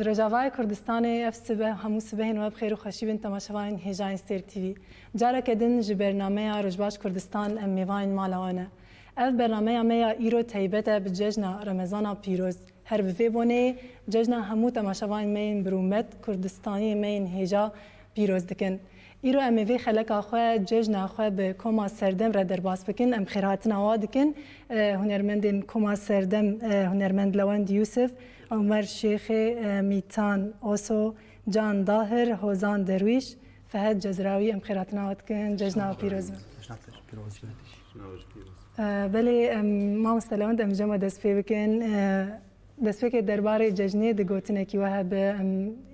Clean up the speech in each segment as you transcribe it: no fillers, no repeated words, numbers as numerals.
جراجاوای کردستان اف سبه همو سبهین و بخیر و خوشی بین تماشاوین هجاین ستیر تیوی جارا کدن ج برنامه رجباش کردستان ام میوین مالوانه اف برنامه میا ایرو تایبت بججنا رمضان پیروز هر به بونه ججنا همو تماشاوین مین برومت کردستانی مین هجا پیروز دکن ایرو ام وی خلق اخو ججنا اخو به کما سردم را در باس بکن ام خیرات نوادکن هنرمند کما سردم هنرمند لوند یوسف عمر شیخ میتان اوسو جان داهر هوزان درویش فهد جزراوی ام خیرات نوادکن ججنا پیروز بله ما مستلوند ام جمع دست پی بکن دست پی درباره ججنه دگوتنه کی وها به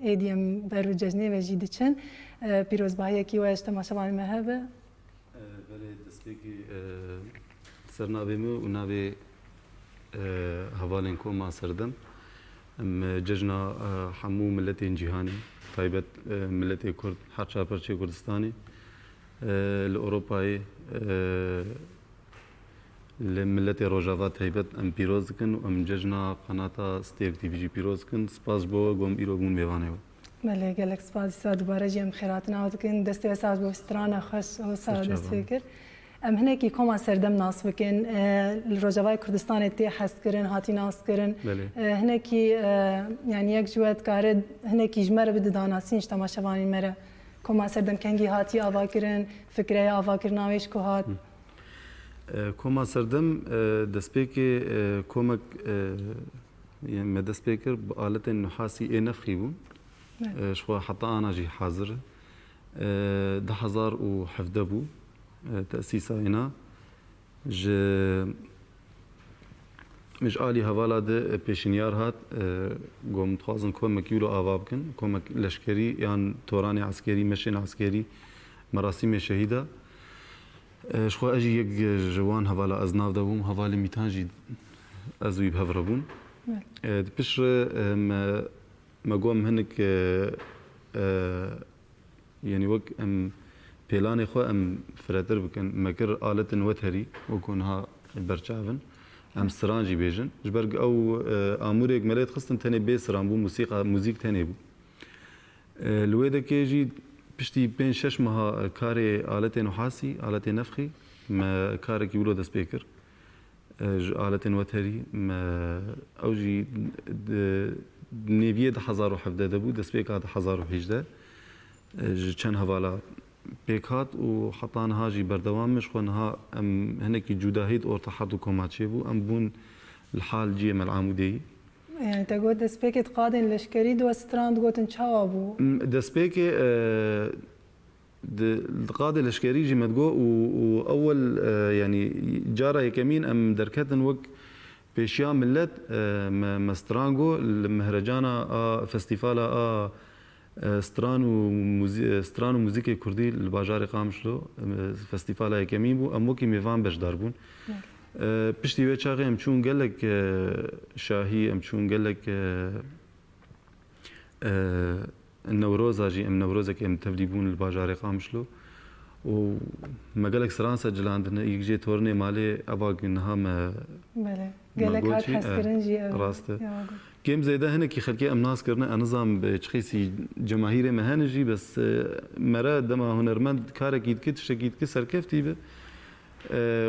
ایدیم برو ججنه و جیدی چن پیروز باید کی وها تماشاوان مهبه بله دست پی سرنابیمو و نابی حوالین کو ما سردم ججنا حمو ملتين جهاني طيبت ملتي كرد حتى برشي كردستاني الأوروباي لملت روجاوا تایبت ام پیروز کن و ام ججنا قناتا ستیر تیوی جی پیروز کن سپاس بو گم ایرو بون میوانه و بله گلک سپاس دوباره جیم خیرات نهادکن دستی ساز بو ستران خوش و ساز دست فکر ام هنکی کما سردم ناس بکن روجاوای کردستان تی حس کرن هاتی ناس کرن هنکی یعنی یک جوات کارد هنکی جمره بده داناسینش تماشاوانی مره کما سردم کنگی هاتی آوا کرن فکره آوا کرناویش که هات کما سردم دست پیک کمک يعني دست پیکر بآلت نحاسی نفخی بون شو حتى أنا جي حاضر 2017 بو تأسيس هنا مش آلي هوالا ده پیشنیار هات قوم تخازن كومك يولو آوابكن كومك لشكري يعني توراني عسكري مشين عسكري مراسم شهيدة شو أجي يك جوان هوالا أزناف دبوم هوالا ميتانجي أزوي بهفربون بش ما قوم هنك يعني وك ام بيلاني خو ام فراتر بكن مكر آلة وتري وكونها برشافن ام سرانجي بيجن جبرق او اموريك مليت خصن تاني بيسران بو موسيقى تاني بو الويدا كيجي بشتي بين شش مها كاري آلة نحاسي آلة نفخي ما كارك يولو دا سبيكر آلة وتري ما اوجي نيفيه 1017 دبو دا سبيكر 1018 چند هوالا پیکات و حتان هاجی بردوامش خونها ام هنکی جداهید اور تحدو کماچه بو ام بون الحال جی العمودي يعني تقول دسبيكت قادن لشكري دو ستراند قوتن شوابو دسبيكي قادن لشكري جي مدقو واول يعني جارة يكمين ام دركتن وق بيشيا ملت مسترانجو المهرجانا فستيفالا ستران و موزیک کردی الباجار قامشلو فستیوال یکمی بو امو کی میوان بجدار بون پشتی و چاقی ام چون گلک شاهی ام چون گلک النوروز اجي ام نوروز کی ام تبلیبون الباجار قامشلو و مقالك سرانسا جلاندنا يجي تورني مالي اباق انها ما بله قالك هاد حسكرنجي راسته كيم زيدا هنا كي خلقي ام ناس كرنا نظام بتشخيصي جماهيري مهنجي بس مرا دما هنرمند كارك يدكت شكيد كسر كفتي به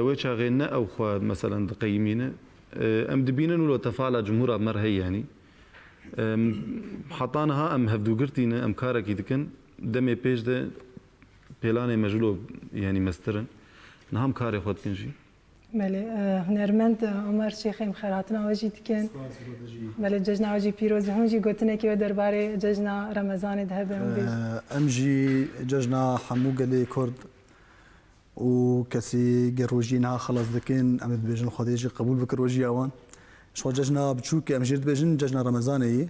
ويتشا غينا او خوا مثلا تقيمينه ام دبينن ولا تفاعل جمهور مرهي يعني حطانها ام هفدو قرتينا ام كارك يدكن دمي بيج ده بيلاني مجلو يعني مسترن نهم كاري خود كنجي بله هنرمند عمر شيخ خيراتنا وجي دكن بله ججنا وجي بيروز هونجي قوتنا كيو درباري ججنا رمضان ذهب امجي ججنا حمو قلي كرد وكسي جروجينا خلاص دكن امد بيجن خديجي قبول بكروجي اوان شو ججنا بتشوك امجير بيجن ججنا رمضاني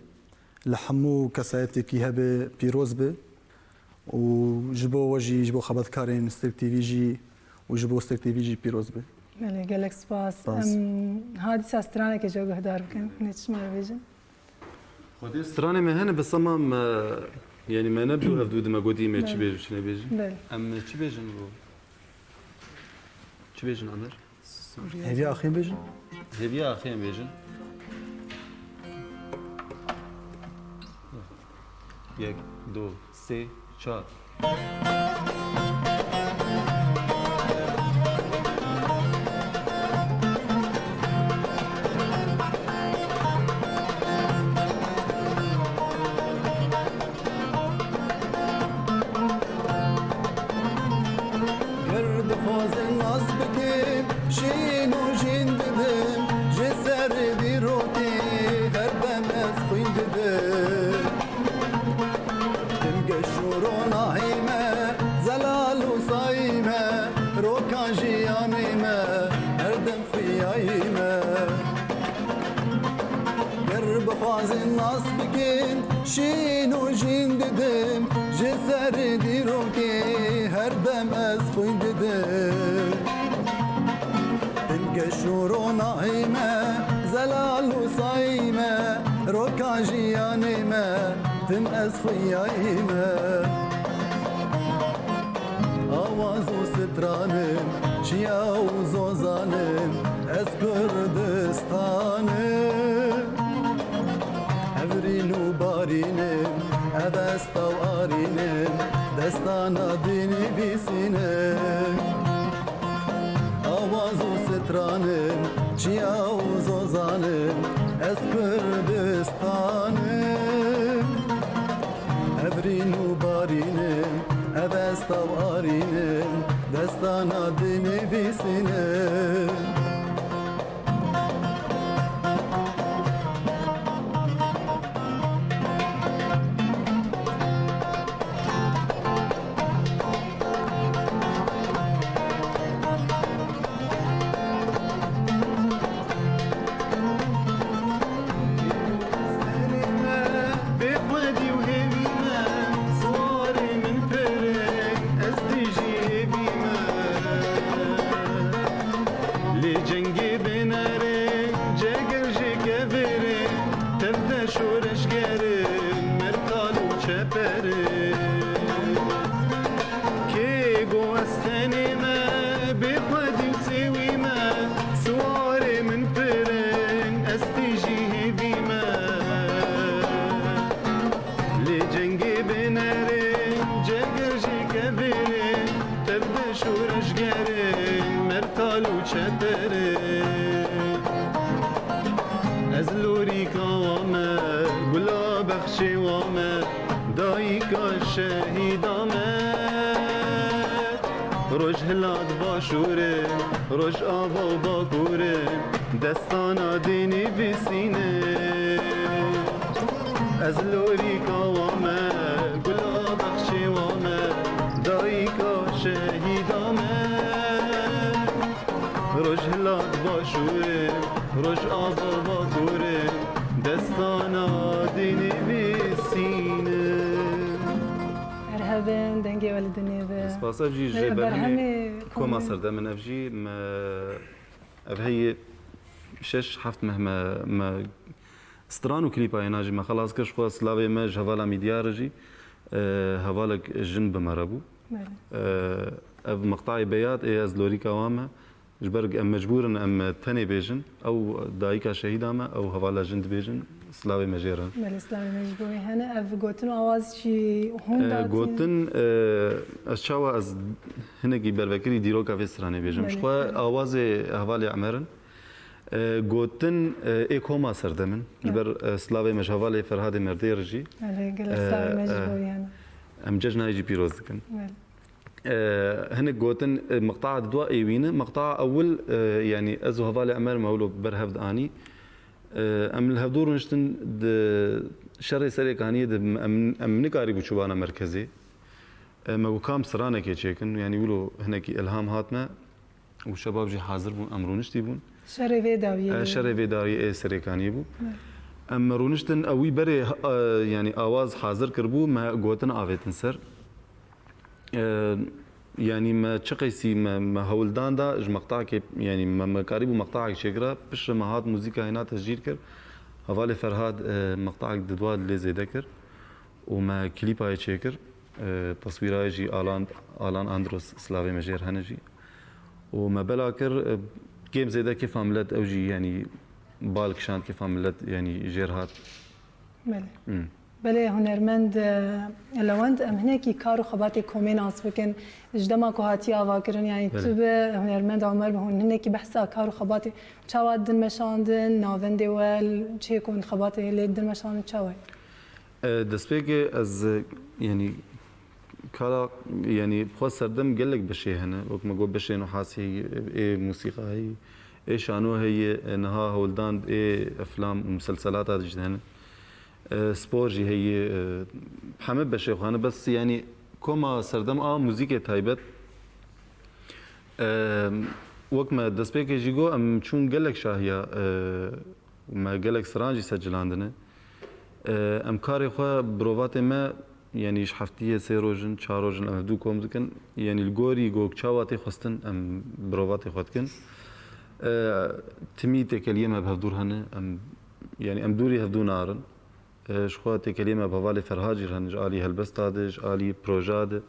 لحمو كسايتي كي هبه بيروز به وجبو وجي جبو خبط كارين ستيك تي في جي وجبو ستيك تي في جي بيروز به بله قالك سباس هادي ساسترانه كي جو هدار بكن نيتش ما بيجن خدي استرانه مهنه بس ما يعني ما نبدو هفدود ما قودي ما تشي بيجن شنو بيجن بله ام تشي بيجن تشي بيجن عمر هذي اخي بيجن هذي اخي بيجن يك دو سي چار شين وجين ددم جسر ديروكي هردم از خوين ددم تنك شورو نايمة زلال وصايمة روكا جيانيمة تم از خويايمة آواز و سترانم چیا و زوزانم دستانا دینی بیسینه آواز و سترانم چیا و زوزانم از کردستانم ابرین و بارینم اوستا و آرینم دستانا دینی بیسینه روش هلاد باشوره روش آوا و باکوره دستانا دینی بسینه از لوری کاوامه گلا بخشی وامه دایی کا شهیدامه روش هلاد باشوره روش آوا و باکوره دستانا دینی بسینه مرحبا دنگي ولدني سپاس افجی جبرهمی کما سرده من افجی هي 6-7 مهما سترانو كليبا يناجي ما خلاص كش خو سلاوي ما جوالا ميديا رجي هوالك جن بمربو اف مقطعي بيات از لوريكا واما جبرق ام مجبورا ام تاني بيجن او دايكا شهيداما او هوالا جند بيجن سلاوي مجيرا مال سلاوي مجبوري هنا اف جوتن اواز شي هون جوتن از شاوا از هنگي بربكري ديروكا في سراني بيجن مش خو اواز هوالي عمرن گوتن ايكوما سردمن جبر سلاوي مجهوالي فرهاد مردي رجي قال سلاوي مجبوري هنا ام ججنا يجي بيروز دكن هنك جوتن مقطع دوا ايوين مقطع اول يعني ازو هوالي عمر مولو برهفد اني ام الهدور نشتن شري سري كانيه ام نكاري بوشوانا مركزي ما كام سرانه كي تشيكن يعني يقولوا هناك الهام هاتنا والشباب جي حاضر بون امرونش تيبون شري فيداوي شري فيداوي سري كانيه بو ام رونشتن اوي بري يعني اواز حاضر كربو ما جوتن افيتن سر يعني ما تشقيسي ما هولدان دا اج مقطع كي يعني ما قريب مقطعك شجره بش ما هاد موسيقى هنا تسجيل كر هوالي فرهاد مقطعك ددواد اللي زي ذكر وما كليبا يشكر تصويره يجي الان اندروس سلافي مجير هنجي وما بلاكر كيم زي ده كيف عملت اوجي يعني بالك شان كيف عملت يعني جيرهات بله بله هنرمند لوند ام هناكي كارو خباتي كوميناس بكن جدما كوهاتي اواكرن يعني تب هنرمند عمر بهون هناكي بحثا كارو خباتي تشاواد دن مشاندن نافندي وال تشيكون خباتي لي دن مشاندن تشاوي دسبيكي از يعني كارا يعني بخوص سردم قال لك بشي هنا وقت ما قول بشي انه حاسي ايه موسيقى هي ايه شانو هي انها هولدان ايه افلام ومسلسلات هذا جدا هنا سبورجي هي حمد بشي خانه بس يعني كوما سردم موسيقى تايبت وقت ما دسبيك يجيجو ام شون قال لك شاهيه ما قال لك سرانجي سجل عندنا ام كاري خو بروفات ما يعني شحفتيه سيروجن تشاروجن ام دو كوم دكن يعني الجوري جو تشاواتي خستن ام بروفاتي خدكن تميتي كلمه بهدور هنا ام يعني ام دوري هدو نارن شخواتي كلمه بهوالي فرهاجر هنج الي هلبستادج الي بروجاد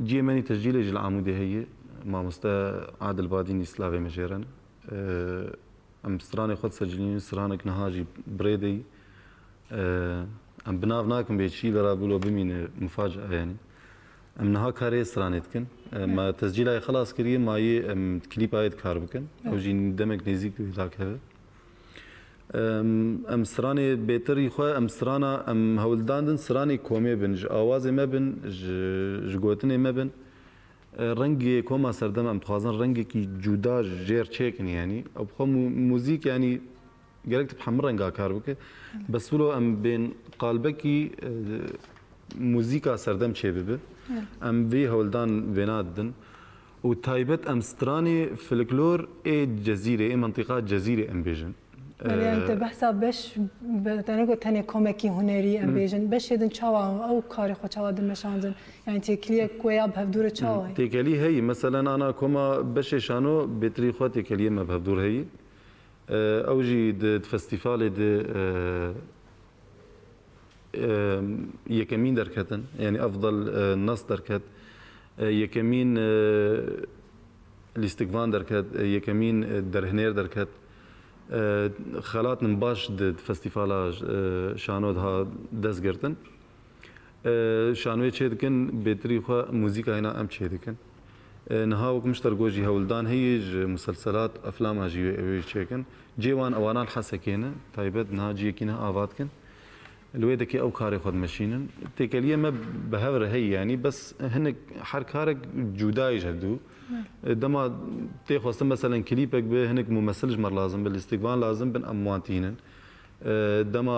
جيماني تسجيل العمودي هي مع مستا عادل باديني سلافي مجيرن ام ستراني خد سجلين سترانك نهاجي بريدي ام بنافناكم بشي برا بولو بمين مفاجاه يعني ام نها كاري سرانتكن ما تسجيل خلاص كريه ماي كليب ايد كاربكن او جي دمك نزيك هلاك هذا ام سراني بيتري خو ام سرانا ام هولداندن سراني كومي بن اوازي ما بن جوتني ما بن رنگی کوما سردم ام تخوازن رنگی کی جدا جیر چیکن يعني او بخو موزیک يعني قالك بحمر رنگا کار بك بس ولو ام بين قالبكي موزيكا سردم چه ببه ام بي هولدان بينادن وتايبت ام ستراني فلكلور اي جزيره اي منطقه جزيره ام بيجن يعني انت بحسب باش تنقول تاني كوميكي هنري ام بيجن باش يدن تشاوا او كاري خو تشاوا دم مشاندن يعني تكليه كويا بهدور تشاوا تكلي هي مثلا انا كوما باش شانو بتري خو تكليه ما بهدور هي اوجي د فستيفال د يكمين دركتن يعني افضل نص دركت يكمين الاستقفان دركت يكمين درهنير دركت خلات نباش د فستیوالا شانو ده دزگرتن شانوی چه دکن بهتری خو موزیکا هنا ام چه دکن نها وکمشتر گوجی هولدان هیج مسلسلات افلام هجی چیکن جوان اوانان حسکینه تایبت نها جی کینه آوات کن الويدا كي او كاري خد ماشينن تكليه ما بهور هي يعني بس هنك حركارك جوداي جدو دما تاخذ مثلا كليبك به هنك ممثل جمر لازم بالاستقبال لازم بن اموانتين دما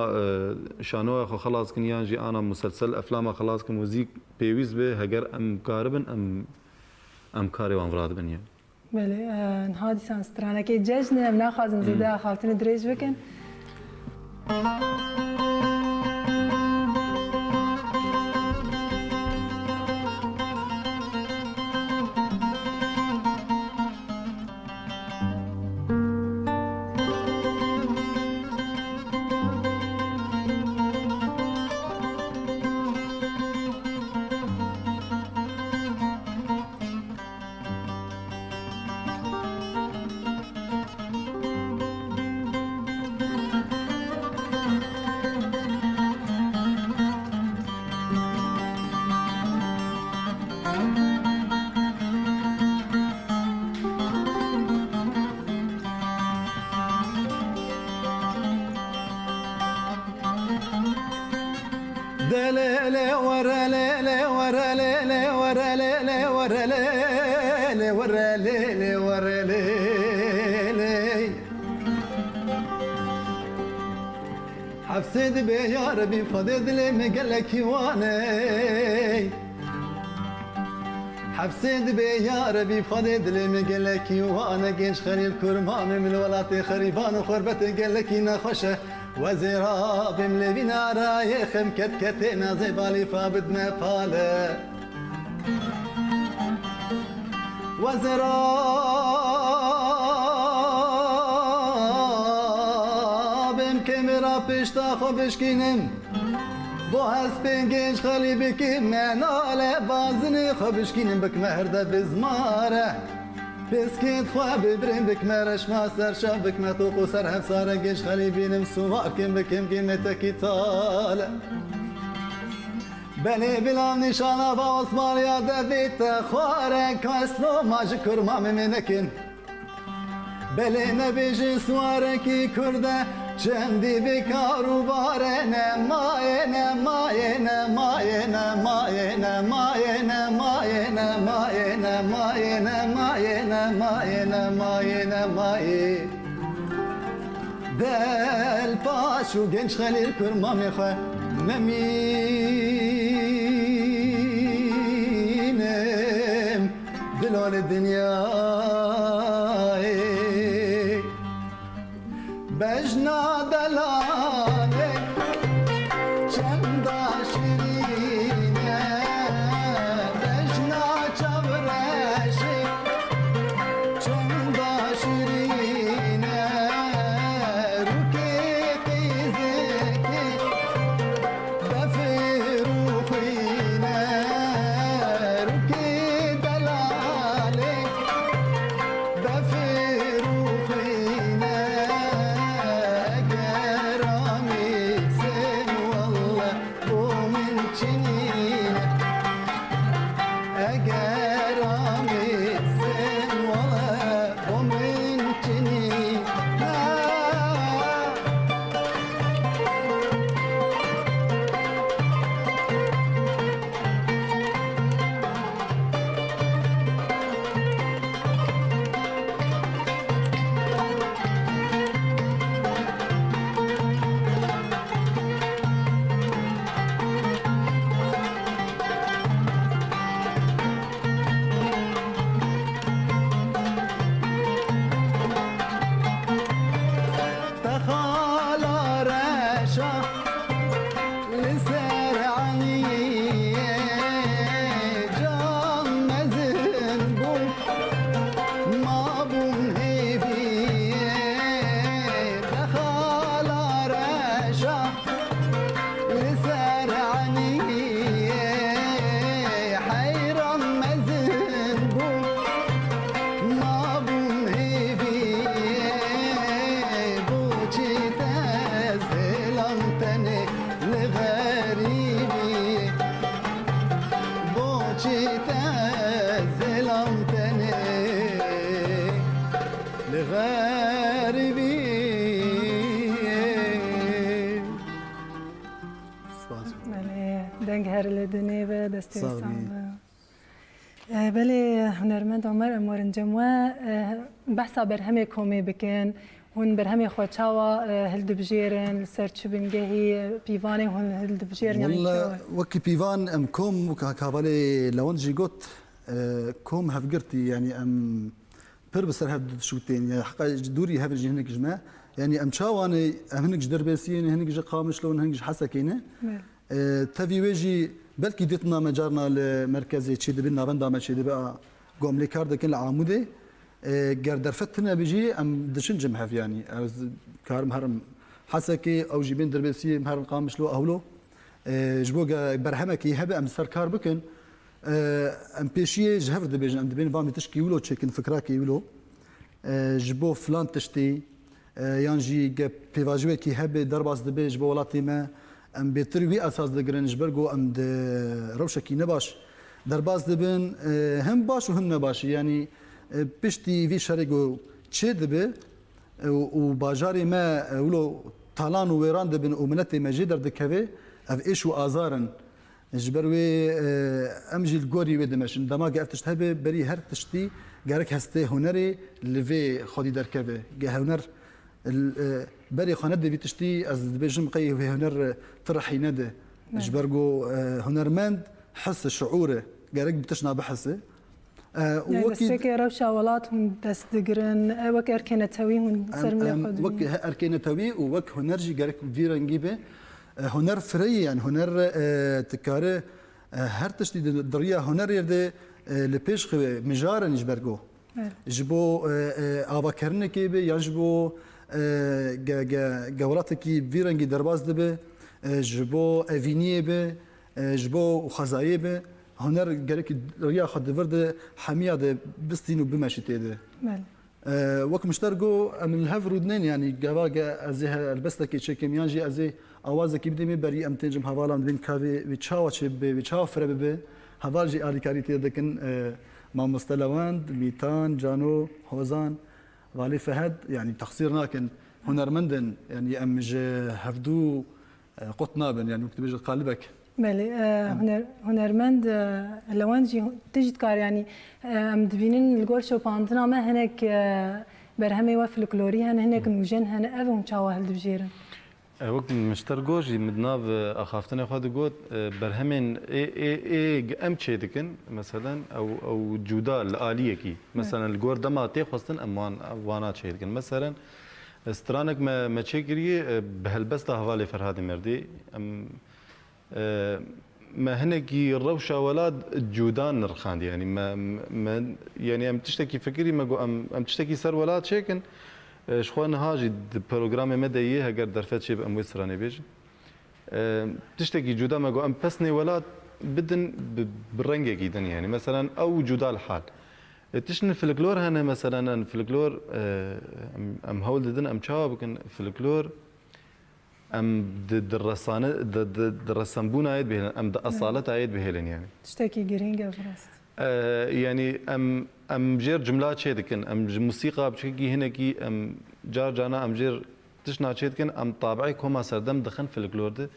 شانو خلاص كن يانجي انا مسلسل افلام خلاص كن موزيك بيويز به هجر ام كاربن ام كاري وان فراد بن يعني بله هادي سان سترانا كي ججنا بناخذ زيدا خاطرين دريج بكن حفصد بي يا ربي فضيد لي مقلك يواني حفصد بي يا ربي فضيد لي مقلك يوانا جيش خليل كرمام من ولاتي خريبان وخربتي قلك نخشه وزيرا بملبينا رايخ مكتكتنا زبالي فابدنا باله وزيرا پشتا خو بشکینم با هسپین گنج خالی بکیم من آله بازنی خو بشکینم بک مهرده بزماره بسکیت خواه ببریم بک مرش ما سر شب بک متوق و سر هفساره گنج خالی بینم سوار کم بکم گیم تکی تاله بلی بلام نشانا با اسمالیا دویت خواره کسلو ماجی کرمام منکن بلی نبیجی سواره کی کرده چندی بکارو باره نمایه نمایه نمایه نمایه نمایه نمایه نمایه نمایه نمایه نمایه نمایه نمایه دل پاشو گنج خلیل کرمام خواه نمینم دلال دنیا بجنا دلانه چندا شیرینه بجنا چورشه چندا شیرینه روکی قیزکی بفروخینه روکی دلاله لغاربي بله دنگ هر لدنی و دستی صافی. سام بله هنرمند عمر امورنجم و بحثا بر همه کومی بکن هون بر همه خوچاوا هلد بجیرن سرچ بنگهی پیوانی هون هلد بجیرن یعنی والله وكي بيفان ام كوم كافالي لون جيغوت كوم هفقرتي يعني ام بيربسر هاد شوتين يعني حقا دوري هاف هنك جماع يعني ام شاواني هنك دربسين هنك قامش لون هنك حسكينه تافي ويجي بلكي ديتنا مجارنا لمركزي تشي دبنا بندا ما تشي دبا قوم لي كارد كل عامودي قار درفتنا بيجي ام دشن جمهف يعني كارم هرم حسكي او جيبين دربسي مهرم قامش لو اولو جبوغا برهمك يهبه ام سركار بكن ام بيشيه جهف دبيجن ام دبين فامي تشكي ولو تشكن فكراك يولو جبو فلان تشتي يانجي بيفاجوي كي هبه درباس دبي جبو ولاتي ما ام بيتروي اساس دغرن جبرغو ام د روشكي نباش درباس دبن هم باش وهم نباش يعني بيشتي في شرقو تشي دبي وباجاري ما ولو طالان ويران دبن ومنتي ما جدر دكفي اف ايش وازارن جبروي امجي الجوري ودمشن دما قافتش هبه بري هر تشتي قالك هستي هنري لفي خدي دركبه هنر بري خاند في تشتي از بيجم قي في هنر طرحي ند جبرغو هنرمند حس شعوره قالك بتشنا بحسه يعني دستكي روشا ولات هون دست دقرن وك أركينة توي هون سرملي خدمي وك أركينة توي وك هنرجي قالك فيران جيبه هنر فري يعني هنر تكاره هر تشتي دريا هنر يرده لبيش مجارن يجبرجو جبو آوا كرنه كيبه يعني جبو جوراتكي فيران جي درباز دبه جبو أفينيه به جبو خزايه به هنر قالك ريا خد ورد حميه ده بستين وبمشيته ده وك مشترقو من الهف رودنين يعني جواجا ازه البستك تشكم يانجي ازه اوازك بدي بري ام تنجم حوالا بين كافي بتشاو تشب بتشاو فرب حوالجي اليكاريتي دكن ما مستلواند ميتان جانو هوزان والي فهد يعني تقصيرنا لكن هنرمندن يعني امج هفدو قطنا بن يعني وقت بيجي قالبك بله هنرمند لوانجي تجي تكار يعني ام دبينين الجور شو باندنا ما هناك برهمي وفلكلوري هناك نوجن هنا افهم تشاوه الدبجيرن وقت مشترقوجي مدناف اخافتنا خد قوت برهمن اي ام تشيدكن مثلا او جودا الاليه كي مثلا الجور دما تيخوستن امان وانا تشيدكن مثلا استرانك ما تشكري بهالبسطه هوالي فرهادي مردي ما هنكي روشة ولاد جودان نرخاند يعني ما يعني ام تشتكي فكري ما ام تشتكي سر ولاد شيكن شخوان هاجي بروجرام مديه هجر درفت شي بام وسراني بيج تشتكي جودا ما ام بسني ولاد بدن بالرنجه جدا يعني مثلا او جودا الحال تشن فلكلور هنا مثلا الفلكلور ام هولدن ام تشاو بكن فلكلور ام درسانه درسنبون عيد بهلن ام اصاله عيد بهلن يعني تشتكي جرينجا براست يعني ام جير جملات شيدكن ام موسيقى بشكي هناكي ام جار جانا ام جير تشنا شيدكن ام طابعي كوما سردم دخن في الكلورد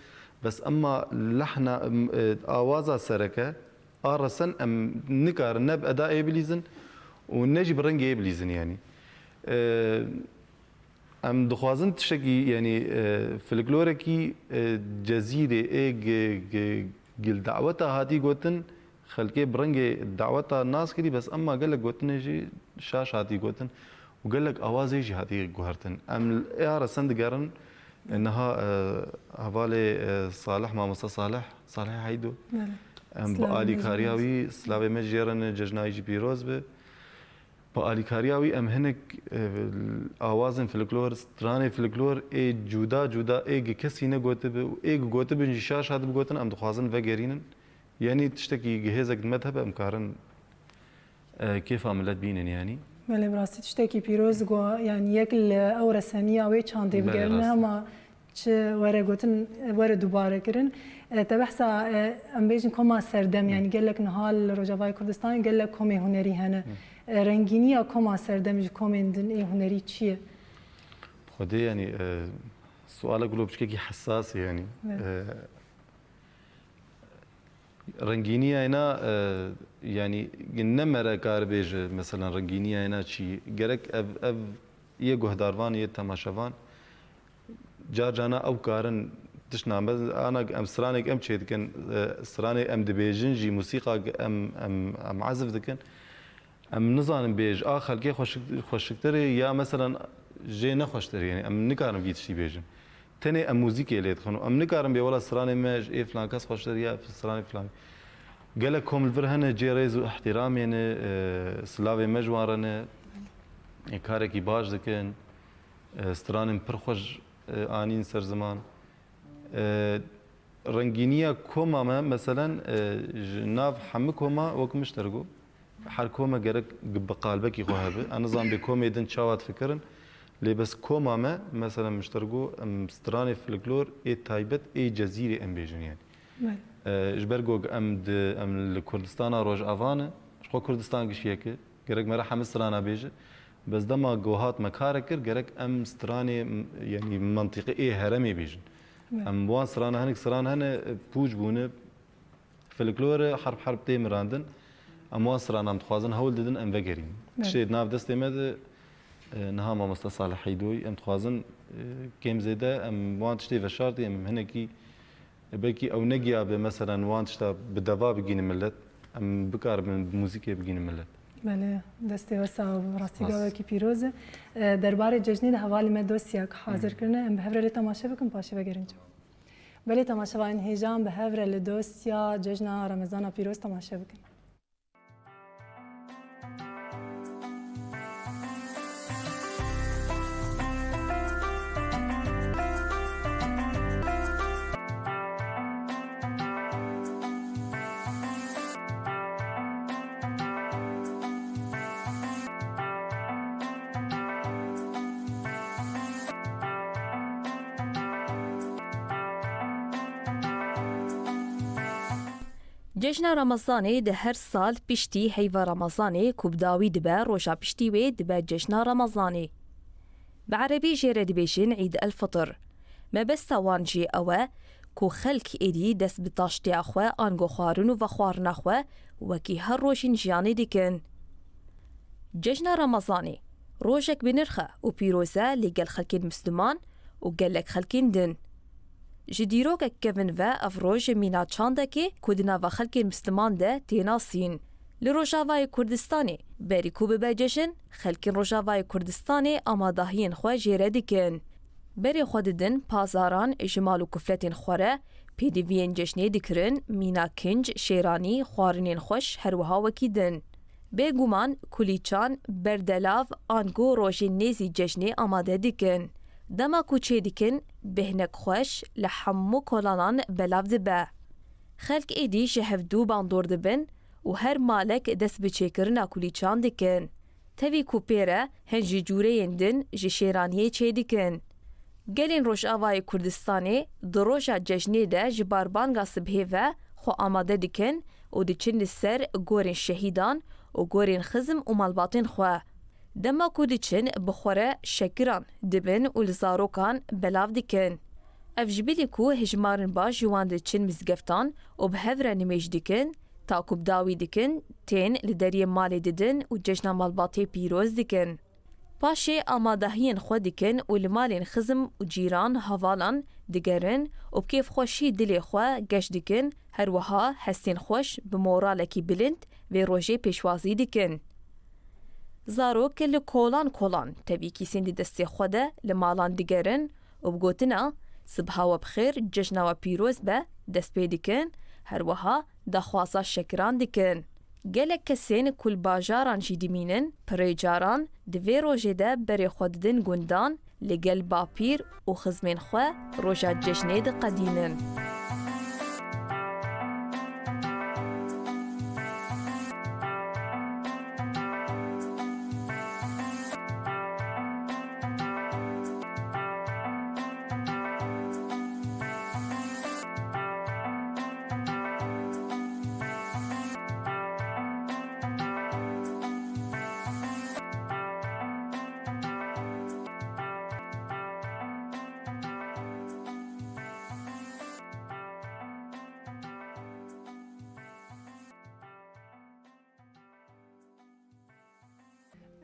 بس اما لحنا اوازا سركه ارسن ام نكار نب اداء بليزن ونجي برنج بليزن يعني ام دخوازن تشكي يعني فلكلوركي جزيره قل دعوتها هذه قوتن خلقي برنجي دعوتها الناس كدي بس اما قال لك قوتن جي شاش هذه قوتن وقال لك اوازي جي هذه قهرتن ام يا رسند قرن انها حوالي صالح ما مصطفى صالح هيدو ام بالي كارياوي سلاوي مجيرن ججناي جي بيروز به بالي كارياوي ام هنك اوازن فلكلور ستراني فلكلور اي جودا اي كسينه قوتب اي قوتب جي شاش هذا بقوتن ام دخوازن فقرينن يعني تشتكي جهازك المذهب ام كارن كيف عملت بينن يعني بله براستی تشتكي بيروز جو يعني يكل اورا ثانيه او چاندي بگرنه ما چ وره گوتن وره دوباره کرن تبحثا ام بيجن كما سردم يعني قال لك نهال رجاوای كردستان قال لك كومي هنري هنا رنگینی کما سردم جو کامندن ای هنری چیه؟ خودی یعنی سوال گلوبش که حساس یعنی رنگینی اینا یعنی نمره کار بیج مثلا رنگینی اینا چی گرک اف یه گهداروان یه تماشاوان جار جانا او کارن تشنام انا ام سرانك ام تشيد كان سراني ام دبيجن جي موسيقى ام عزف دكن ام نظام بيج خلقي خوشكتري يا مثلا جي نخوشتري يعني ام نكارم فيت شي بيجن تاني ام موسيقى اللي يدخلوا ام نكارم بي ولا سراني ماج اي فلان كاس خوشتري يا سراني فلان قال لكم الفرهنه جي ريزو احترام يعني سلافي مجوارنا كاركي باج دكن سراني برخوش آنین سر زمان رنگینیه کوما ما مثلا ناف حمل کوما وكم مشتركو هر کوما گرک بقالبك يخوهبه انا نظام بكوما دن شاوات فكرن لي بس كوما ما مثلا مشتركو ستراني فلكلور اي تايبت اي جزيره ام بيجن يعني جبرگو ام الكردستان روج افانه خو كردستان گشيك گرک مرا حمسترانا بيجه بس دما جوهات مكاركر جرك ام ستراني يعني منطقه ايه هرمي بيجن ام وان سرانا هنك سرانا هنا بوج بونه فلكلور حرب تيمراندن ام وان سرانا متخوازن هول ددن ام وگرين شي ناف دست مد نها ما مصالح حيدوي ام تخوازن كيم زيده ام وان تشتي فشارتي ام هنكي بلكي او نجيا مثلا وان تشتا بدوا بگين ملت ام بكار من موسيقى بگين ملت بله دستی واسه راستیگاه کی پیروزه درباره جشنی ده حوالی من دوستیا که حاضر کرنه ام به هفره تماشا بکن پاشه بگیرینجا بله تماشا وان هیجان به هفره دوستیا جشن رمضان پیروز تماشا بکن جشن رمضاني ده هر سال پشتی هیوا رمضاني كوبداوي دبا روشا پشتی وي دبا جشن رمضاني بعربي جيرا دبيشن عيد الفطر ما بس توانجي اوه كو خلق ايدي دس بتاشتي اخوه انگو خوارن و خوارن اخوه وكي هر روشن جياني ديكن جشن رمضاني روشك بنرخه و بيروزه لقل خلقين مسلمان و قلق خلقين دن جديروك كيفن و افروج مينا چاندكي كودنا و خلق مسلمان ده تيناسين لروجاوای کردستانی بری کوب بجشن خلق روجاوای کردستانی آمادهین خو جیره دیکن بری خود دن پازاران اجمال و کفلتین خوره پیدیوین جشنی دیکرن مینا کنج شیرانی خوارنین خوش هروها وکی دن بگومان کلیچان بردلاو آنگو روژی نیزی جشنی آماده دیکن دما کوچه دیکن بهنک خوش لحمو کلانان بلاو دبه خلق ایدی شهفدو باندور دبن و هر مالک دست بچیکرنا کلیچان دیکن تاوی کوپیره هنجی جوره یندن جی شیرانیه چه دیکن گلین روش آوای کردستانی دروژا جشنی ده جباربانگا سبهی و خو آماده دیکن و دیچن سر گورین شهیدان و گورین خزم و مالباطین خواه دما کو دیچن بخوره شکران دبن و لزاروکان بلاو دیکن اف جبیلی کو هجمارن باش جوان دیچن مزگفتان و به هفره نمیش دیکن تاکوب داوی دیکن تین لدری مالی دیدن و جشن مالباطی پیروز دیکن پاشه آمادهین خود دیکن و لمالین خزم و جیران هوالان دیگرن و بکیف خوشی دلی خواه گشت دیکن هر وها هستین خوش بمورالکی بلند و روژه پیشوازی دیکن زاروک لکولان تبی کسین دی دستی خوده لمالان دیگرن و بگوتنا صبح و بخیر جشن و پیروز به دست پی دیکن هر وها دخواسا شکران دیکن گلک کسین کل باجاران جی دیمینن پریجاران دوی روژه ده بری خود دن گندان لگل باپیر و خزمین خواه روژه جشنه ده قدینن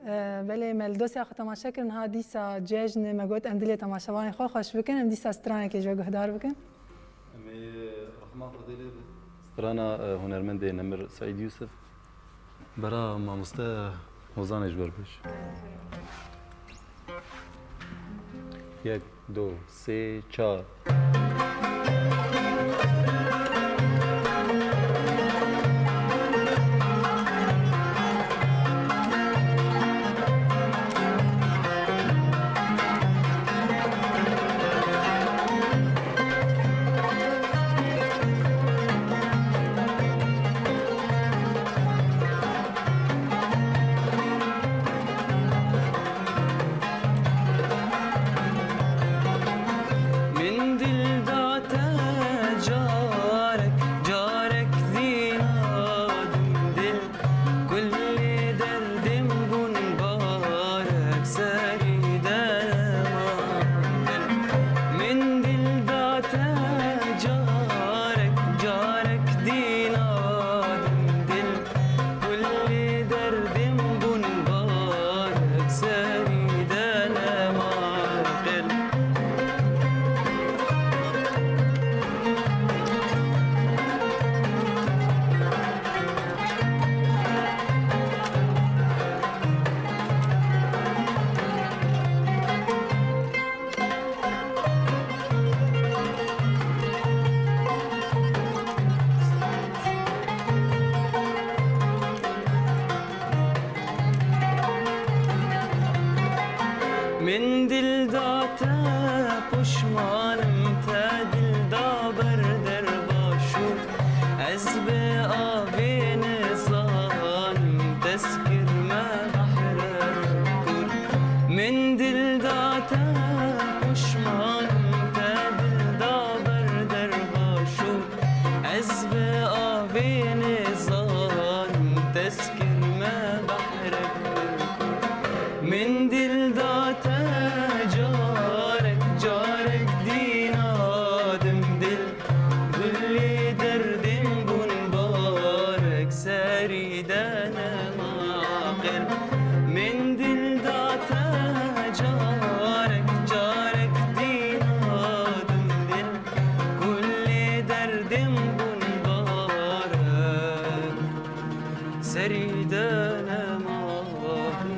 بله ملدوسی آخه تماشا کردن ها دیسا جشن مگوت ام دلی تماشاوان خوش بکن ام دیسا سترانه که جو گهدار بکن رحمة فضيلة سترانا هنرمند نمر سعيد يوسف برا ماموستا وزان اجبر بش 1 2 3 4 من دل داتا جارك جارك زيناد دل كل درد بن بارك ساري دلمان من دل داتا جارك جارك ديناد دل كل درد بن بارك ساري دلمان من دل داتا پشمانم تا دل دابر در باشو از به آبی نزانم تسکر ما بحر کن من دل داتا پشمانم تا دل دابر در باشو از به آبی نزانم تسکر ما بحر کن من دل داتا جارك جارك دينادم دل كل درد بن بارك ساري دانا ماقل من دل داتا جارك جارك دينادم دل كل درد بن بارك ساري دانا ماقل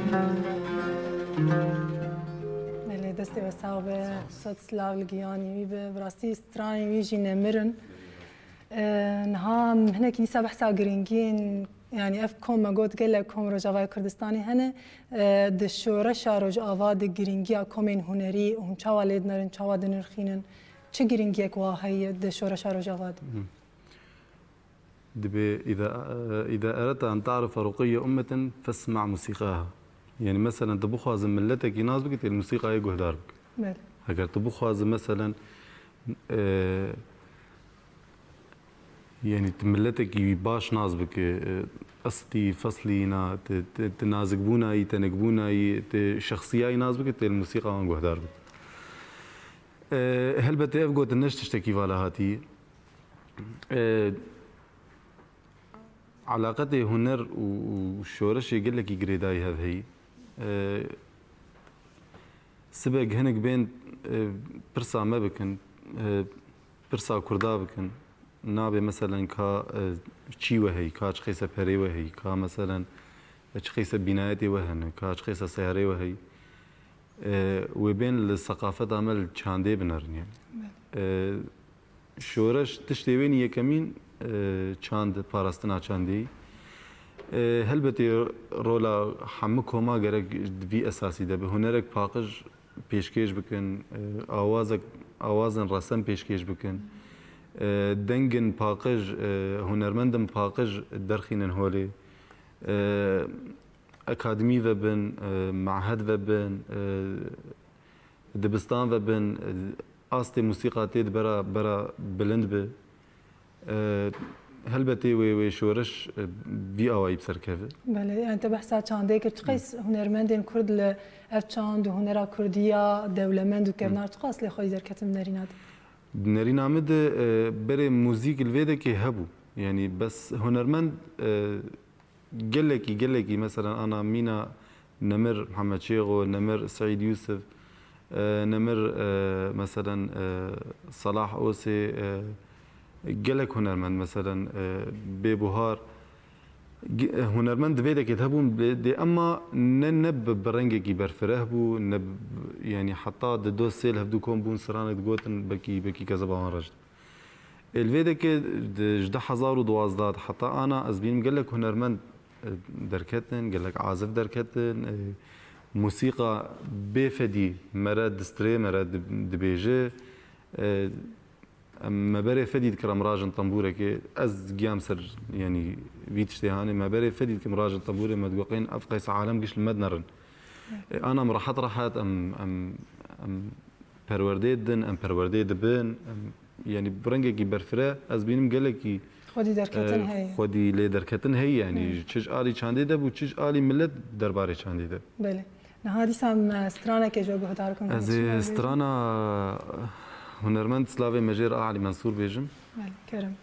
بله دستی و صاحب صد سلاو لگیانی وی به براستی سترانی وی جی نمرن نها هنه کنیسا بحثا گرینگین يعني اف كوم ما قلت قال لكم رجاوي كردستاني هنا دشورشا رج آواد گرینگیا کومین هنری و هم چاوا لید نرن چاوا دنرخینن چه گرینگیک واهی دشورشا رج آواد إذا أردت أن تعرف رقي أمة فاسمع موسيقاها يعني مثلا تبو خوازم ملتك يناسبك الموسيقى هي جهدارك بله اگر تبو خوازم مثلا يعني ملتك باش ناسبك أصلي فصلينا تنازقبونا تنقبونا شخصية يناسبك الموسيقى هون جهدارك هل بتعرف قوت النش تشتكي فالا هاتي علاقته هنر وشورش يقول لك يقريداي هذه سبق هنك بين برسا ما بكن برسا كردا بكن نابي مثلا كا شي وهي كا شخيسه بري وهي كا مثلا شخيسه بنايتي وهن كا شخيسه سياري وهي وبين الثقافه عمل چاندي بنرن يعني شورش تشتوين يكمين چاند پاراستنا چاندي هلبتي رولا حمكو ما گرك في اساسي ده به هنرك پاقج پیشکش بکن آوازن رسم پیشکش بکن دنگن پاقج هنرمندم پاقج درخینن هولی اکادمی و بن معهد و بن دبستان و بن آست موسیقى تید برا بلند به هلبتي وشورش بي اوي بسركفه بله يعني انت بحثا چاندي كرت قيس هنرمندين كرد لاف چاند وهنرا كرديا دولمند وكرنار تقاس لي خوي زركتم نرينات نرينا مد بري موزيك الفيدا كي هبو يعني بس هنرمند قال لك مثلا انا مينا نمر محمد شيغو، نمر سعيد يوسف، نمر مثلا صلاح أوسي، قالك هنرمند مثلا ببهار هنرمند فيدك يذهبون دي اما ننب برنجي برفره بو نب يعني حتى دو سيل هفدو كون بون سرانك دقوتن بكي كذا بان رجل الفيدك جدا حزار ودوازداد حتى انا ازبين قال لك هنرمند دركتن قال لك عازف دركتن موسيقى بفدي مراد دستري مراد دبيجي ما بري فديد كرام راجن طنبورة كي از قيام سر يعني بيتشتهاني ما بري فديد كم راجن طنبورة ما تقوقين افقيس عالم قش المدنرن انا مرحت راحت ام پرورديدن ام پرورديدبن يعني برنجي برفرا از بينم قالك خودی درکتن هی. خودي لي دركتن هي يعني تشج آلي چاندي ده بو تشج آلي ملت درباري چاندي ده بله. نهادی سام استرانا که جو بهدار کن. از استرانا هنرمند سلاوي مجير أعلي منصور بيجم بله کرم.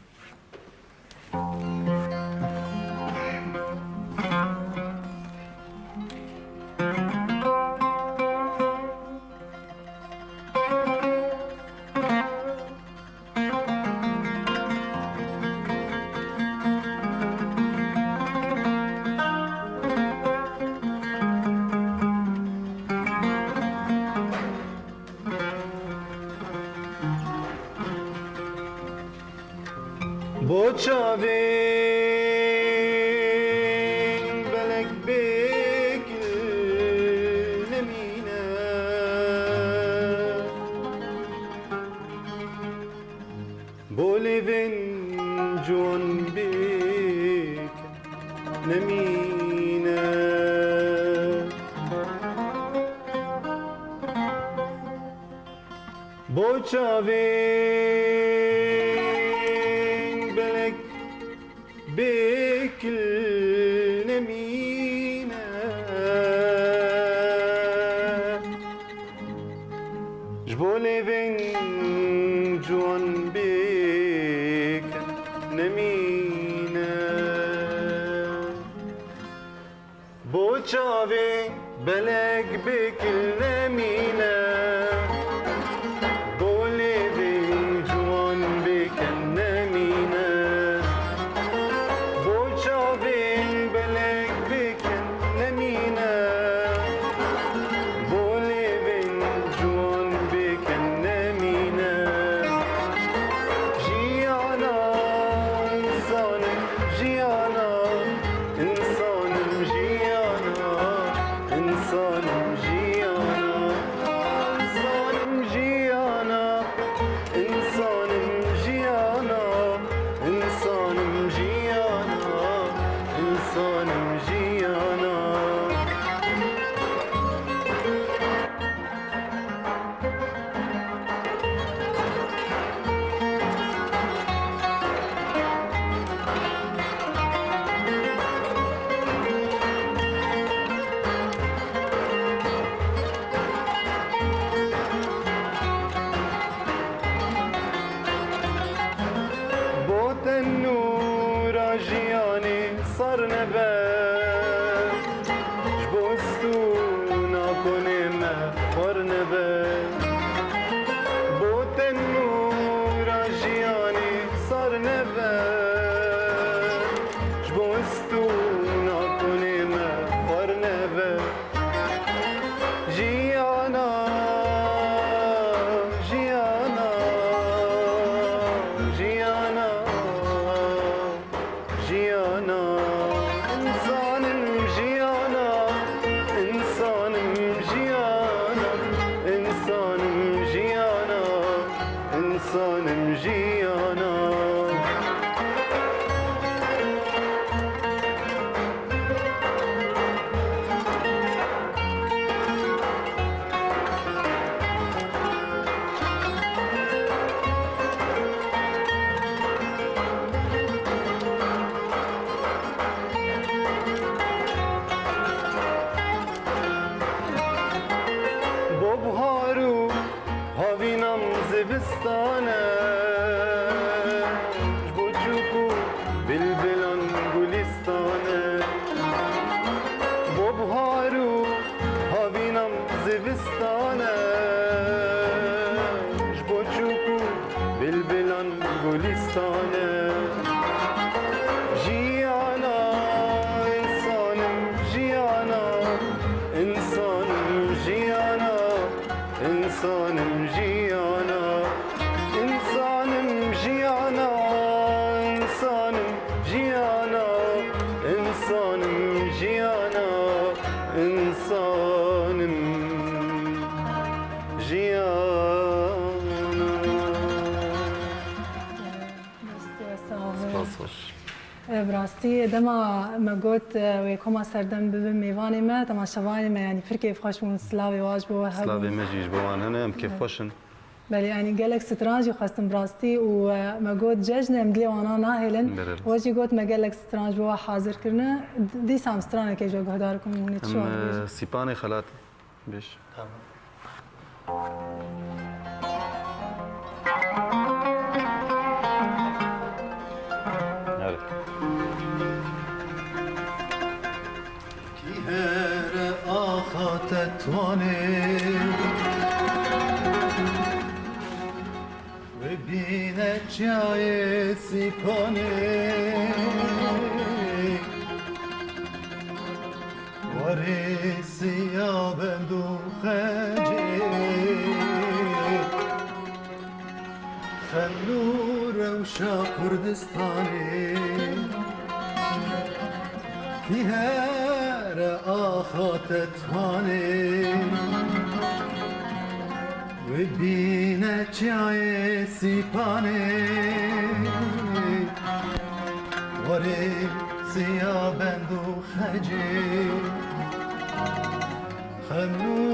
بوچاوین بلک بکل نمینه بولیوین جون بیک نمینه بوچاوین بلک بكل نمينة جبولي بين جوان بك نمينة بوچاوي بلك بكل نمينة بولي بين جوان بك نمينة بوچاوین بلک بکن نمینه بولیوین جوان بکن نمینه جیانا انسانم جیانا انسانم جیانا انسانم جیانا انسانم جیانا انسانم جیانا انسانم جیانا انسانم جیانا بوت النور جياني صار نبات جبوستونا كوني ما خور نبات بوت النور جياني صار نبات جبوستونا كوني ما خور نبات جيانا جيانا جيانا جيانا إنسانم جيانا إنسانم جيانا إنسانم جيانا إنسانم جيانا ببهارو هاوینم زبستانه بوچوکو بلبلان گلستانه ببهارو گلستانه جیانا انسانم جیانا انسانم جیانا انسانم جیانا انسانم جیانا انسانم جیانا انسانم جیانا انسانم سپاس خوش براستی دما ما گوت و کما سردم به میوانی ما تماشاوانی ما یعنی فرکی خوش من سلاوی واج بو سلاوی مجیج بوان هنه ام کیف خوشن بله يعني قالك سترانجي خواستم براستي وما قلت جاجنا مدلي وانا ناهلن واجي قلت ما قالك سترانج بوا حاضر كرنا دي سام سترانه كي جو قهداركم من تشو ام سیپانی خلات بیش آره کی هر آخات توانه و بینه جای سیپانه وارسی آبندو خجه خلو روشا کردستانه کی هر آخات توانه و بینه جای سیپانه واره سیابند و خجه خلو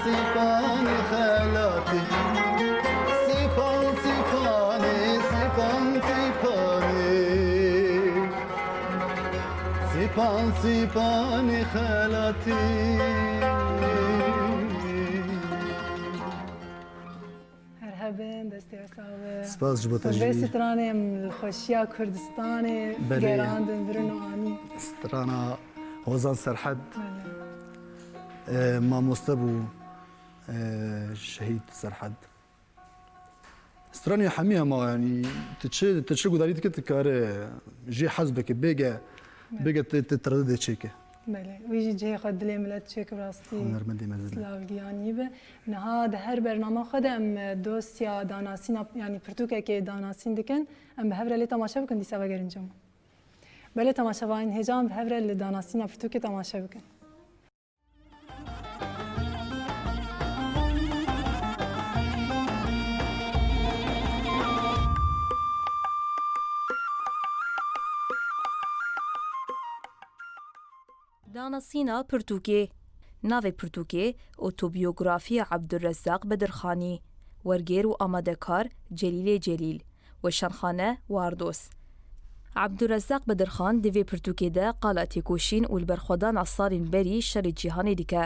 سیپان خلاتی سیپان سیپانی سیپان سیپانی سیپان سیپانی خلاتی هر هبن دستی وساوه سپاس جبو به تجی سترانه خوشیا کردستان بله. گراندن برنو آنی سترانا هوزان سرحد ما مستبو شهيد سرحد ستراني حميها ما يعني تتشي قدريت كنت كاره جي حزبك بيجا تتردد تشيكه بله ویجی جه خود دلی ملت چک براستی هنرمندی مزدل سلاوگیانی به نها ده هر برنامه خود ام دوست یا داناسین یعنی پرتوکه که داناسین دکن ام به هفره لی تماشا بکن دیسا بگرینجام بله تماشا باین هجام به هفره لی داناسین پرتوکه تماشا بکن داناسینا پرتوکێ ناوێ پرتوکێ ئۆتۆبیۆگرافیە عەبدولرەزاق بەدرخانی وەرگێر و ئامادەکار جەلیلێ جەلیل وەشانخانە واردۆس عەبدولرەزاق بەدرخان divê pirtûkê de qala têkoşîn û li berxwedana salên berî şerê cîhanê dike.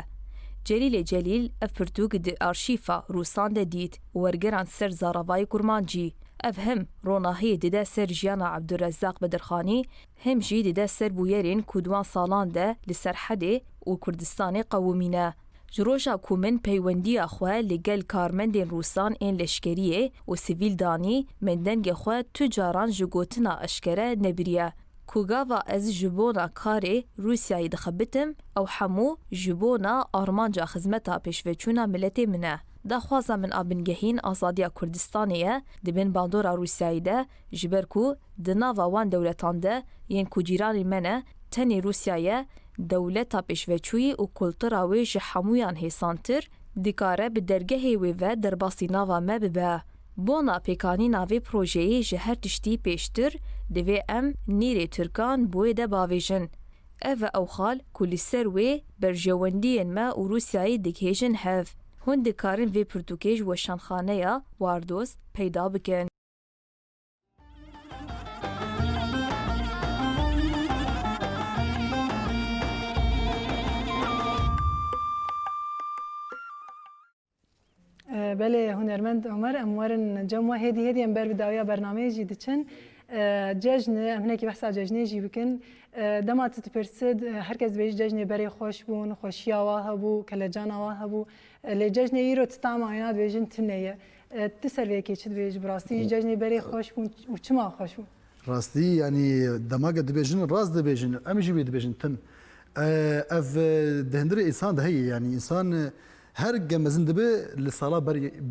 Celîlê Celîl ev pirtûk di arşîfa Rûsan de dît û wergeran ser zaravayê kurmancî. Ev hem ronahiyê dide ser jiyana Abdurrezzaq Bedirxanî, hem jî dide ser bûyerên ku duan salan de li Serhedê û Kurdistanê qewimîne. Ji roja ku min peywendiya xwe li gel karmendên Rûsan ên leşkeriyê û sivîl danî, min dengê xwe tu caran ji gotina eşkere nebiriye. Ku gava ez ji bona karê Rûsyayê dixebitim, ew hemû ji bona armanca xizmeta pêşveçûna milletê min e. Daxwaza min a bingehîn azadiya Kurdistanê ye, dibin bandora Rûsyayê de, ji ber ku di nava wan dewletan de yên ku cîranê me ne, tenê Rûsyayê dewleta pêşveçûyî û kultura wê ji hemûyan hêsantir, dikare bi dergehê wê ve derbasî nava me bibe. Bona pêkanîna vê projeyê ji her tiştî pêştir, divê em nîrê Tirkan boyê de bavêjin. Ev e ewxal ku li ser wê berjewendiyên me û Rûsyayê dikhêjin hev. Hûn dikarin vê pirtûkê ji weşanxaneya Wardos peyda bikin. بله هنرمند عمر امورن جمع هدی ام بر بداویا برنامه جی دچن جشن هناك بحث جشن جی بکن دما تتپرسد هرکس بیش جشن بری خوش بون خوشیا واه بو کلجان واه بو لجشن ایرو تتام عینات بیشن تنیه تسروی کی چد بیش براستی جشن بری خوش بون و چما خوش بون راستي يعني دماغ دبيجن راس دبيجن امجي دبيجن تم اف دهندري انسان ده هي يعني انسان هر جمزن دبي لصاله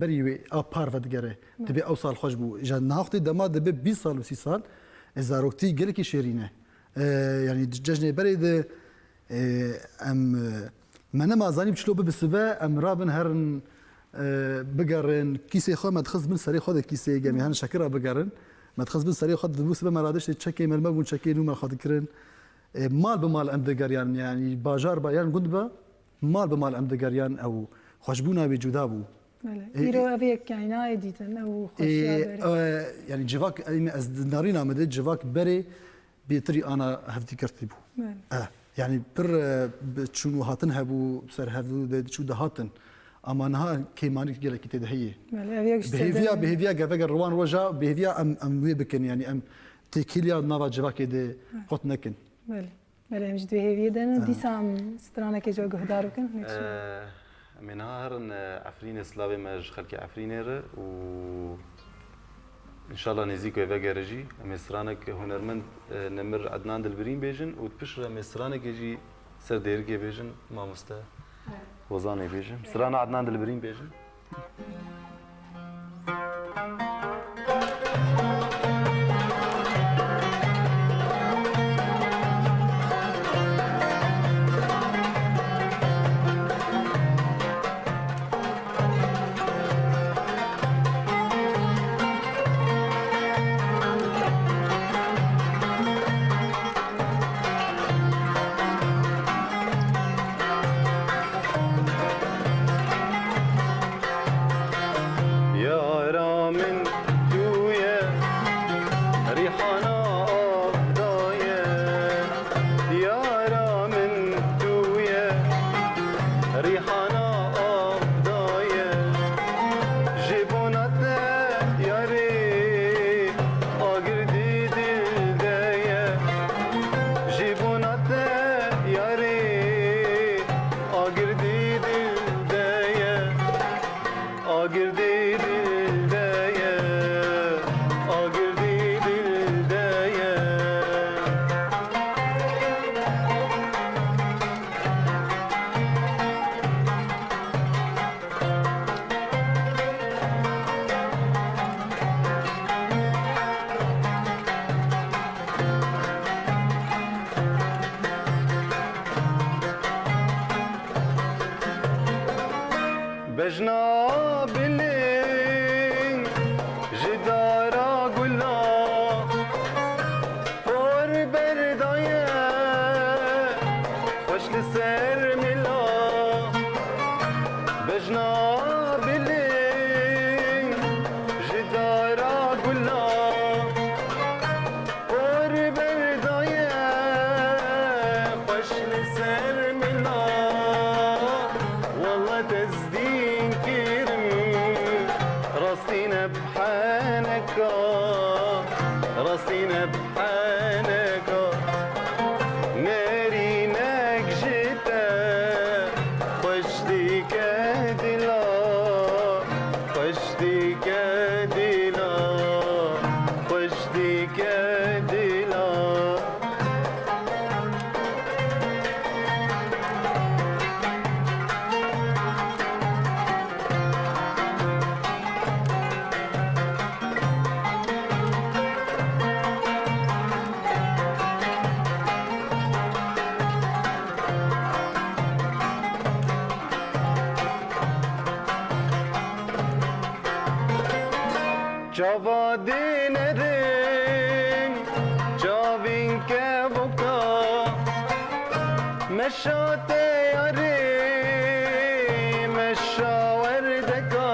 بري ابار فدغره دبي اوصل خوش بو جن ناختي دما دبي 20 سال و 30 سال ازاروكتي جلكي شيرينه يعني ججني بري ده ام من ما زاني بشلو بسبا ام رابن هرن بقرن كيسي خو ما تخص من سري خود كيسي جميع هن شكرا بقرن ما تخص من سري خود بو سبا ما رادش تشكي ملما بون تشكي نو ما خد كرن مال بمال ام دقريان يعني باجار يعني قد با مال بمال ام دقريان او خوشبونا بجودا بو ایرو اوی کاینا دیتن او خوشیا يعني جواك از نارينا مدد جواك بري بيتري انا هفتي كرتي بو يعني بر بتشونو هاتن هبو بسر هبو شو دهاتن اما نها كيماني جلك تدهيه بهيفيا جافا روان وجا بهيفيا ام ويبكن يعني ام تيكيليا نافا جواك دي قطنكن بله بله مجد بهيفيا دن ديسام سترانا كي جو غهدارو كن من هارن عفرين سلاوي مج خلقي عفرينير و ان شاء الله نزيكو يفاجرجي مصرانك هنرمند نمر عدنان دلبرين بيجن وتبشر مصرانك يجي سر ديرجي بيجن ما مستا وزاني بيجن مصرانا عدنان دلبرين بيجن ريحانا أفضايا ديارا من تويا ريحانا أفضايا جيبونات يا ريت أقردي دلدايا جيبونات يا ريت أقردي دلدايا أقردي دلدايا أقردي دلدايا بجنا بالليل جدارا قلا فور بردايا خوش لسر ملا بجنا بالليل جدارا قلا فور بردايا خوش لسر ملا والله تزدين كرم راسينا بحانك راسينا بحانك نارينك جيتا خوش ديك دلا خوش ديك دلا خوش ديك دلا Çava dinerim, çavin kevoka, meşate yari, meşaverdeka.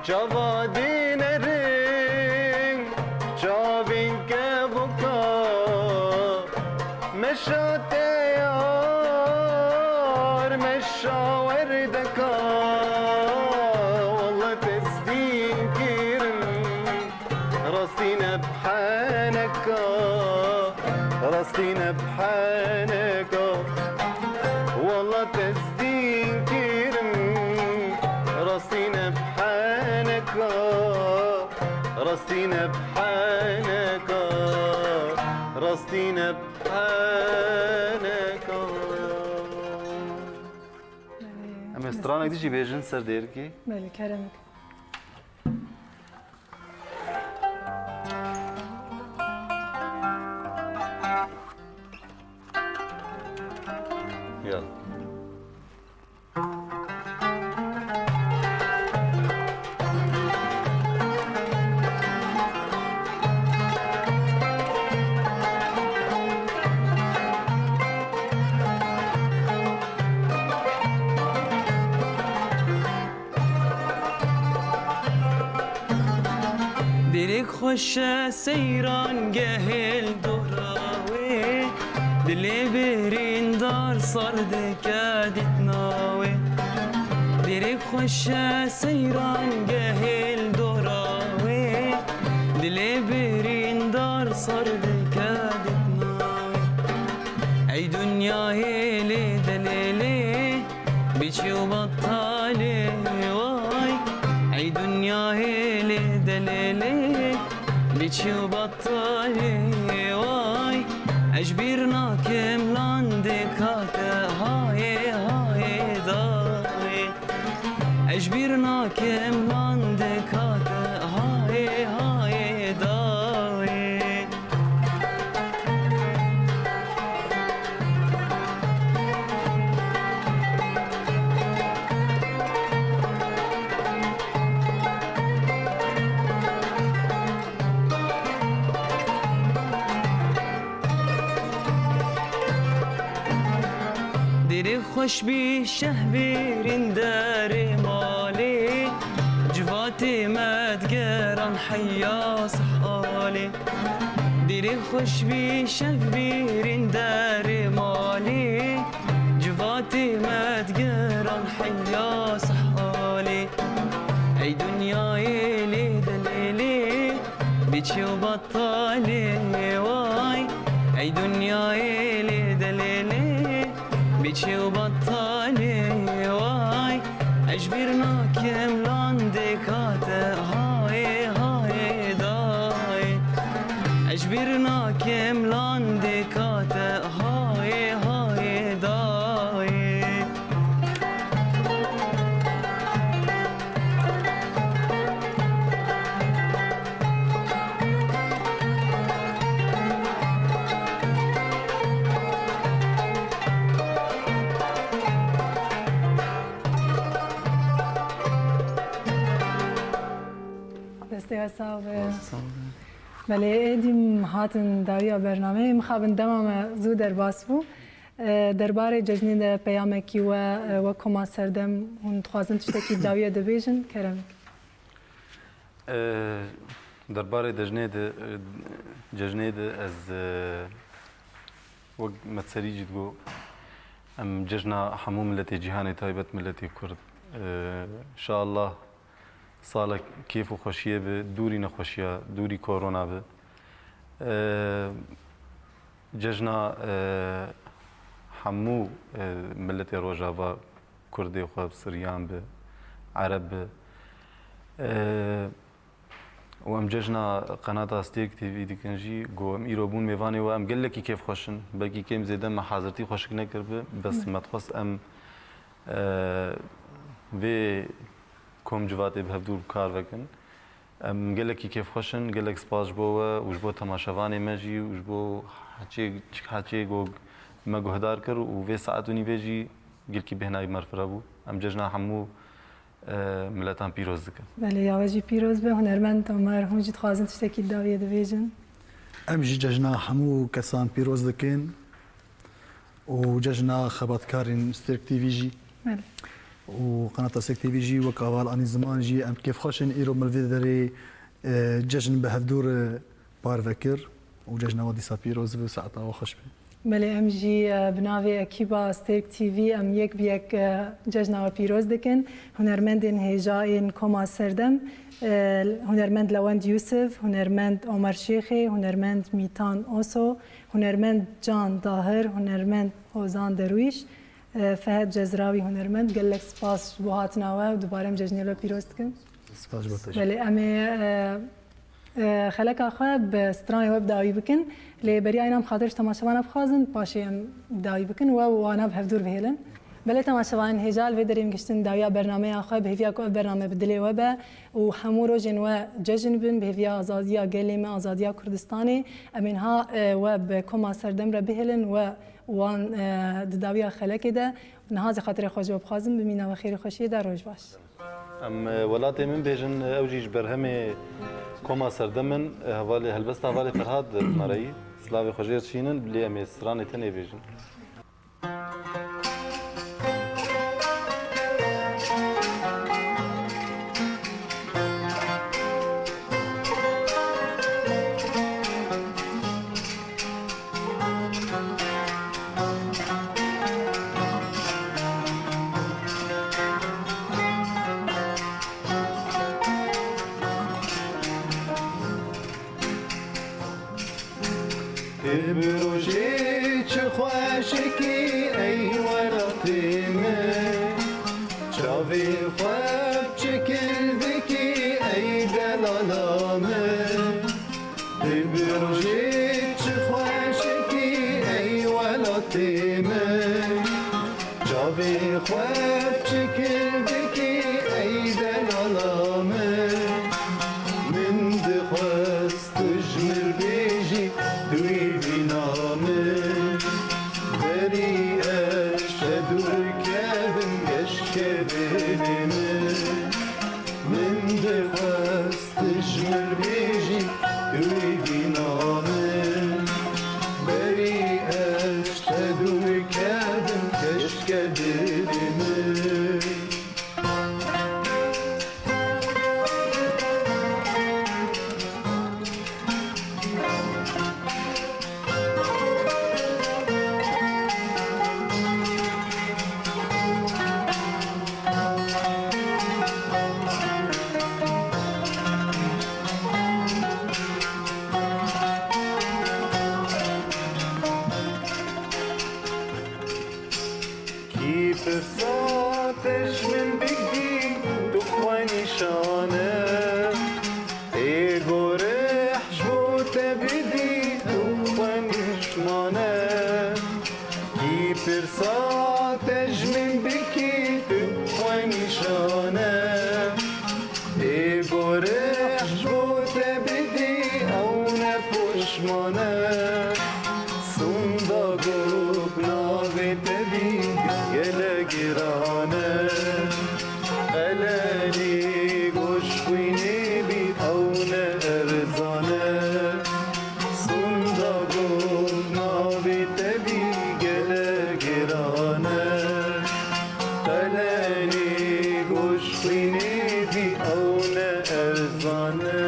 Çava dinerim, çavin kevoka, meşate yar, meşaverdeka. والله تسدين كرم راسينا بحانك راسينا بحانك والله تسدين كرم راسينا بحانك راسينا بحانك راسينا بحانك أما استرانك ديجي بيجن سر ديركي بله کرمک يلا دلك خوش سيران جاهل دراوي دلي برين دار صرد كادت ناوي دلك خوش سيران جاهل دراوي دلي برين دار صرد كادت ناوي اي دنيا هيلي دليلي بيشي وبطالي واي اي دنيا هيلي دليلي بيشي وبطالي واي اجبرنا كم لاندك هاتا هاي هاي داي اجبرنا كم لاندك هاتا هاي هاي داي ديري خوش بي شهبيرين داري مالي جفاتي ما تقرن حيا صحابي دلي خوش بي شف بيرين داري مالي جفاتي ما تقرن حيا صحالي اي دنياي لي دليلي بيتشي وبطالي واي اي دنياي لي دليلي بيتشي وبطالي واي اجبرنا كم لاندكات هاي هاي داي اجبرنا كم لاندكات هاي هاي داي دستی حساب بله ایدیم هاتن داویا برنامه مخابن دمام زود در باس بو درباره ججنی ده پیامکی و کما سردم هون خوازن تشتکی داویا دبیجن کرم درباره ججنه ده از وقت متسري جدو ام ججنا حمو ملتي جهاني تايبت ملتي كرد ان شاء الله صالك كيف وخوشيه به دوري نخوشيه دوري كورونا به ججنا حمو ملتي روجافا كردي وخاب سريان به عرب به وام ججنا قناة ستيك تي في ديكنجي جو ام ايروبون ميفاني وام قال لك كيف خوشن باقي كيم زيدا ما حاضرتي خوشك نكربه بس ما تخص ام في كوم جواتي بهدور بكار وكن ام قال لك كيف خوشن قال لك سباش بوا وجبو تماشافاني ماجي وجبو حاجي جو ما جهدار كر وفي ساعتوني بيجي قال كي بهناي مرفرابو ام ججنا حمو ملتان پیروز دکن. بله یاوجی پیروز به هنرمند عمر هونجی خوازن تشتکی داویه دویجن. ام جی ججنا همو کسان پیروز دکن و ججنا خبرکارین سترک تیوی جی بله. و قناة سترک تیوی جی و کاوال آنی زمان جی ام کیف خوشن ایرو ملوی داری ججن به هفدور بار وکر و ججنا ودی سا پیروز به ساعتا و خوش بی. بله ام جی بناوی اکیبا سترک تیوی ام یک بیک ججنا و پیروز دکن هنرمندین هیجاین کما سردم هنرمند لوند یوسف هنرمند عمر شیخی هنرمند میتان اوسو هنرمند جان داهر هنرمند هوزان درویش فهد جزراوی هنرمند گلک سپاس بو هاتناوه و دوباره ججنی رو پیروز دکن سپاس باتش. بله امی خلک آخه به سترانی وب داوی بکن لی بری اینم خاطرش تماشاوان بخوازن پاشی ام داوی بکن و وانا بهفدور بهلن بله تماشاوان هجال و دریم گشتن داویا برنامه آخه بهویا کو برنامه بدلی و به و همو روزن و ججن بن بهویا آزادیا گلیم آزادیا کردستانی امینها و به کما سردم را بهلن و وان داویا خلک ده نهاز خاطر خوش بخوازن بمینا و خیر خوشی در روز باش ام ولاتي من بيجن اوجيج برهمي كوما سردمن هوالي هلبست هوالي فرهاد مري سلاوي خجير شينن بلي امي سراني تني بيجن بروجي خواشكي اي ورقتي من شافي خواب شكل بكي اي دلالامه بروجي خواشكي اي ورقتي من شافي خواب شكل بكي اي دلالامه من دخواست تجمر بيجي دوي بنامه بري أشهد كاذن يشكبني من دخواست تجمر بيجي دوي بنامه بري أشهد كاذن يشكبني پشمانه کی پرسا تجمن بکی تو خوانشانه ای گورش بوت بدی اون پشمانه سوندا گوب ناوی تبی گل گرانه الانی گوش خوینی بی اون ارزانه سوندا گوب ناوی تبی گل گرانه الانی گوش خوینی بی اون ارزانه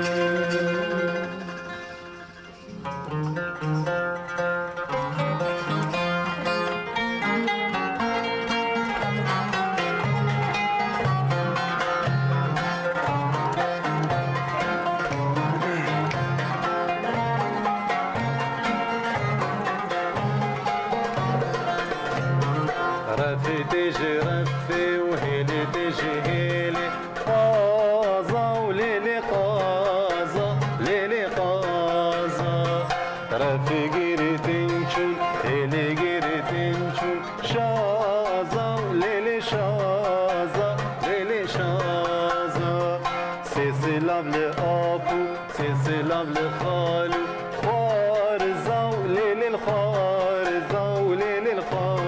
رفي تجي رفي وهيلي تجي هيلي قازة وليلي قازة ليلي قازة رفي جيري تنشون هيلي جيري تنشون شازة وليلي شازة ليلي شازة سيسي لابلي أبو سيسي لابلي خالو خارزة وليلي الخارزة وليلي الخارزة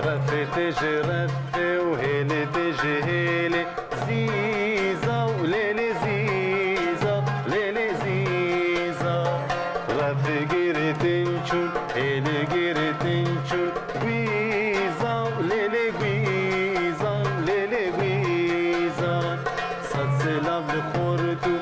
رفي تجي رفي وهيلي تجي هيلي زيزة وليلي زيزة ليلي زيزة رفي جيري تنشون هيلي جيري تنشون غويزة وليلي غويزة ليلي غويزة صد سلاف لخورتو